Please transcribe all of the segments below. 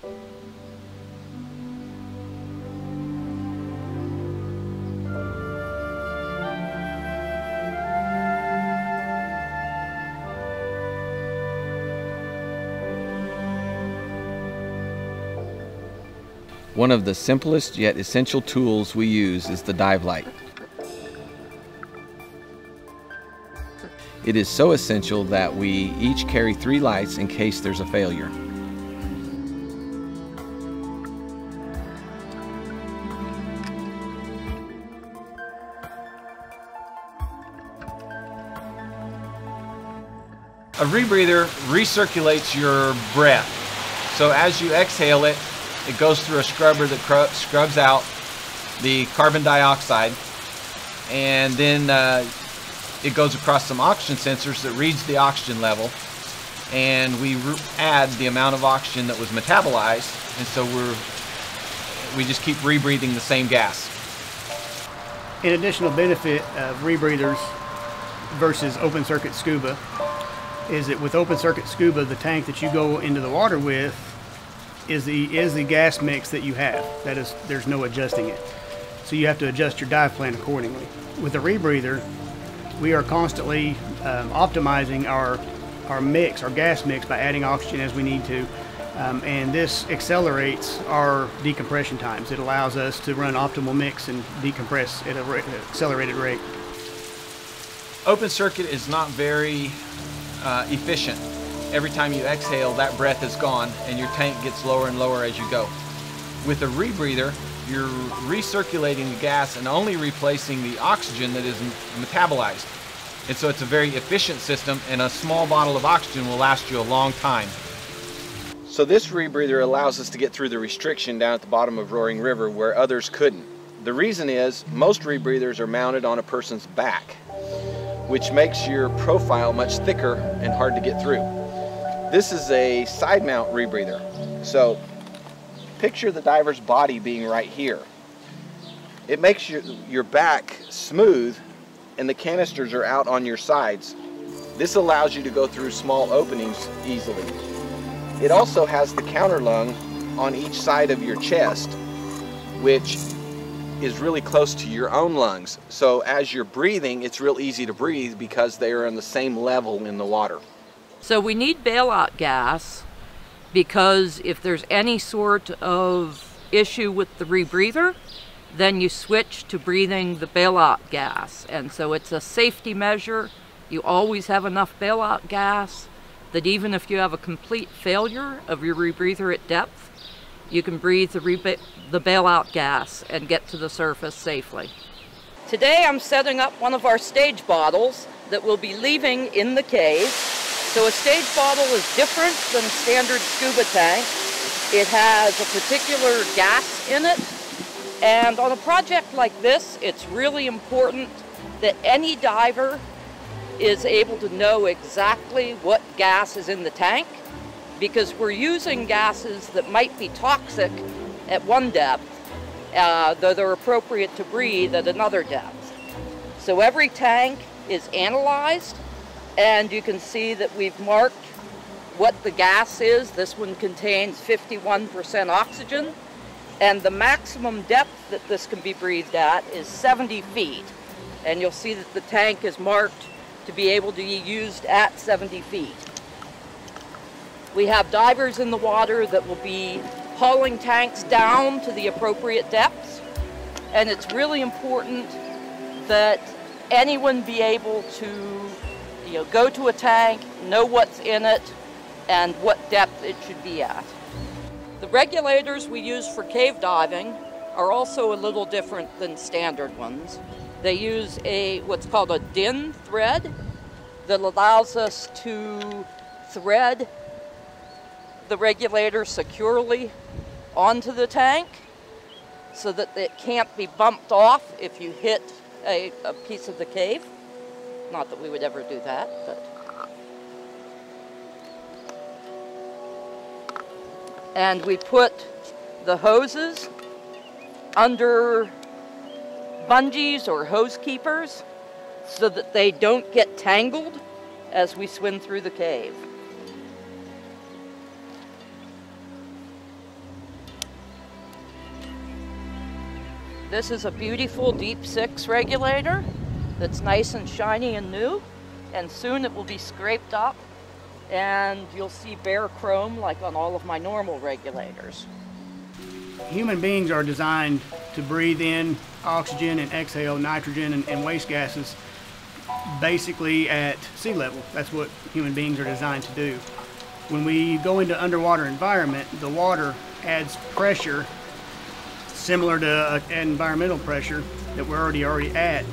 One of the simplest yet essential tools we use is the dive light. It is so essential that we each carry 3 lights in case there's a failure. A rebreather recirculates your breath. So as you exhale it, it goes through a scrubber that scrubs out the carbon dioxide, and then it goes across some oxygen sensors that reads the oxygen level, and we add the amount of oxygen that was metabolized, and so we just keep rebreathing the same gas. An additional benefit of rebreathers versus open circuit scuba is that with open circuit scuba, the tank that you go into the water with is the gas mix that you have. That is, there's no adjusting it. So you have to adjust your dive plan accordingly. With a rebreather, we are constantly optimizing our mix, our gas mix, by adding oxygen as we need to. And this accelerates our decompression times. It allows us to run optimal mix and decompress at an accelerated rate. Open circuit is not very efficient. Every time you exhale, that breath is gone and your tank gets lower and lower as you go. With a rebreather, you're recirculating the gas and only replacing the oxygen that is metabolized. And so it's a very efficient system, and a small bottle of oxygen will last you a long time. So this rebreather allows us to get through the restriction down at the bottom of Roaring River where others couldn't. The reason is most rebreathers are mounted on a person's back, which makes your profile much thicker and hard to get through. This is a side mount rebreather. So picture the diver's body being right here. It makes your back smooth and the canisters are out on your sides. This allows you to go through small openings easily. It also has the counter lung on each side of your chest, which is really close to your own lungs. So as you're breathing, it's real easy to breathe because they are on the same level in the water. So we need bailout gas because if there's any sort of issue with the rebreather, then you switch to breathing the bailout gas. And so it's a safety measure. You always have enough bailout gas that even if you have a complete failure of your rebreather at depth, you can breathe the bailout gas and get to the surface safely. Today I'm setting up one of our stage bottles that will be leaving in the cave. So a stage bottle is different than a standard scuba tank. It has a particular gas in it. And on a project like this, it's really important that any diver is able to know exactly what gas is in the tank, because we're using gases that might be toxic at one depth, though they're appropriate to breathe at another depth. So every tank is analyzed, and you can see that we've marked what the gas is. This one contains 51% oxygen, and the maximum depth that this can be breathed at is 70 feet. And you'll see that the tank is marked to be able to be used at 70 feet. We have divers in the water that will be hauling tanks down to the appropriate depths, and it's really important that anyone be able to go to a tank, know what's in it, and what depth it should be at. The regulators we use for cave diving are also a little different than standard ones. They use what's called a DIN thread that allows us to thread the regulator securely onto the tank so that it can't be bumped off if you hit a piece of the cave. Not that we would ever do that, but. And we put the hoses under bungees or hose keepers so that they don't get tangled as we swim through the cave. This is a beautiful Deep 6 regulator that's nice and shiny and new, and soon it will be scraped up and you'll see bare chrome like on all of my normal regulators. Human beings are designed to breathe in oxygen and exhale nitrogen and waste gases basically at sea level. That's what human beings are designed to do. When we go into underwater environment, the water adds pressure similar to environmental pressure that we're already at.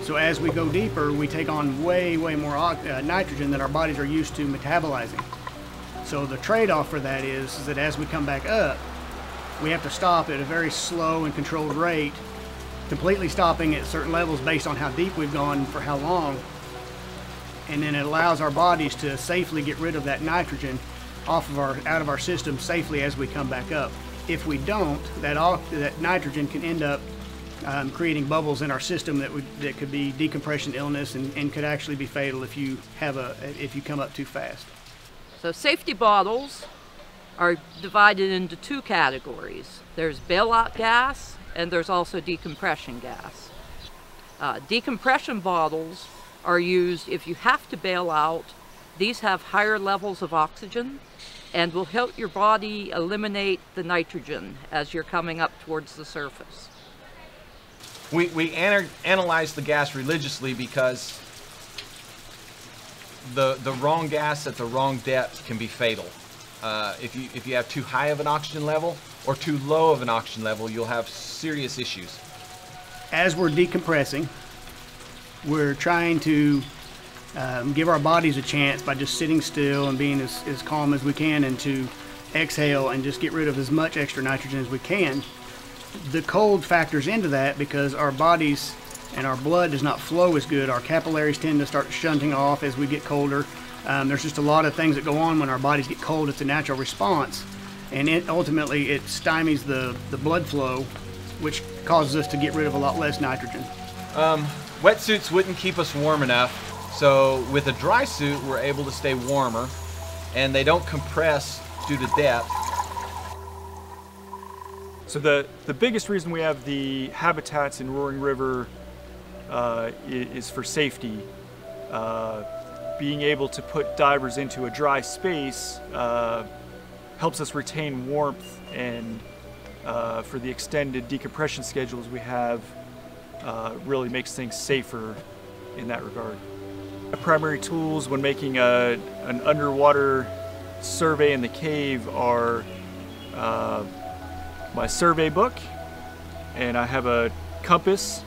So as we go deeper, we take on way more nitrogen than our bodies are used to metabolizing. So the trade-off for that is that as we come back up, we have to stop at a very slow and controlled rate, completely stopping at certain levels based on how deep we've gone for how long. And then it allows our bodies to safely get rid of that nitrogen out of our system safely as we come back up. If we don't, that nitrogen can end up creating bubbles in our system that could be decompression illness and could actually be fatal if you come up too fast. So safety bottles are divided into two categories. There's bailout gas and there's also decompression gas. Decompression bottles are used if you have to bail out. These have higher levels of oxygen and will help your body eliminate the nitrogen as you're coming up towards the surface. We analyze the gas religiously because the wrong gas at the wrong depth can be fatal. If you have too high of an oxygen level or too low of an oxygen level, you'll have serious issues. As we're decompressing, we're trying to give our bodies a chance by just sitting still and being as calm as we can, and to exhale and just get rid of as much extra nitrogen as we can. The cold factors into that because our bodies and our blood does not flow as good. Our capillaries tend to start shunting off as we get colder. There's just a lot of things that go on when our bodies get cold. It's a natural response, and ultimately it stymies the blood flow, which causes us to get rid of a lot less nitrogen. Wetsuits wouldn't keep us warm enough, so with a dry suit we're able to stay warmer, and they don't compress due to depth. So the biggest reason we have the habitats in Roaring River is for safety. Being able to put divers into a dry space helps us retain warmth, and for the extended decompression schedules we have, really makes things safer in that regard. My primary tools when making an underwater survey in the cave are my survey book, and I have a compass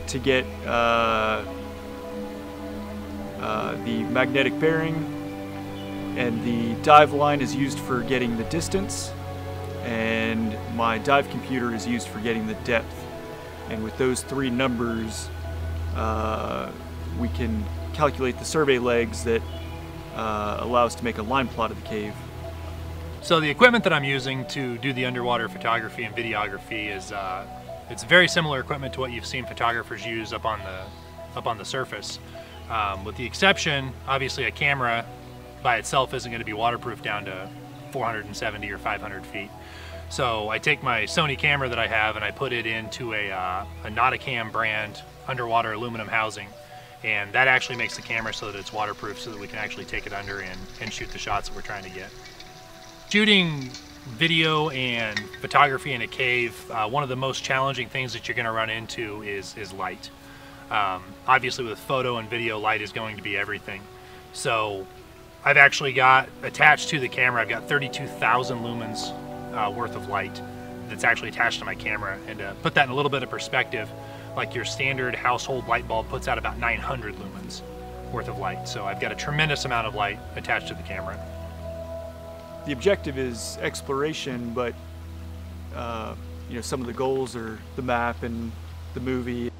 to get the magnetic bearing, and the dive line is used for getting the distance, and my dive computer is used for getting the depth. And with those three numbers, we can calculate the survey legs that allow us to make a line plot of the cave. So the equipment that I'm using to do the underwater photography and videography is it's very similar equipment to what you've seen photographers use up on the surface, with the exception, obviously, a camera by itself isn't going to be waterproof down to 470 or 500 feet. So I take my Sony camera that I have and I put it into a Nauticam brand underwater aluminum housing, and that actually makes the camera so that it's waterproof, so that we can actually take it under and shoot the shots that we're trying to get. Shooting video and photography in a cave, one of the most challenging things that you're going to run into is light. Obviously with photo and video, light is going to be everything. So I've actually got attached to the camera, I've got 32,000 lumens worth of light that's actually attached to my camera. And to put that in a little bit of perspective, like your standard household light bulb puts out about 900 lumens worth of light. So I've got a tremendous amount of light attached to the camera. The objective is exploration, but you know, some of the goals are the map and the movie.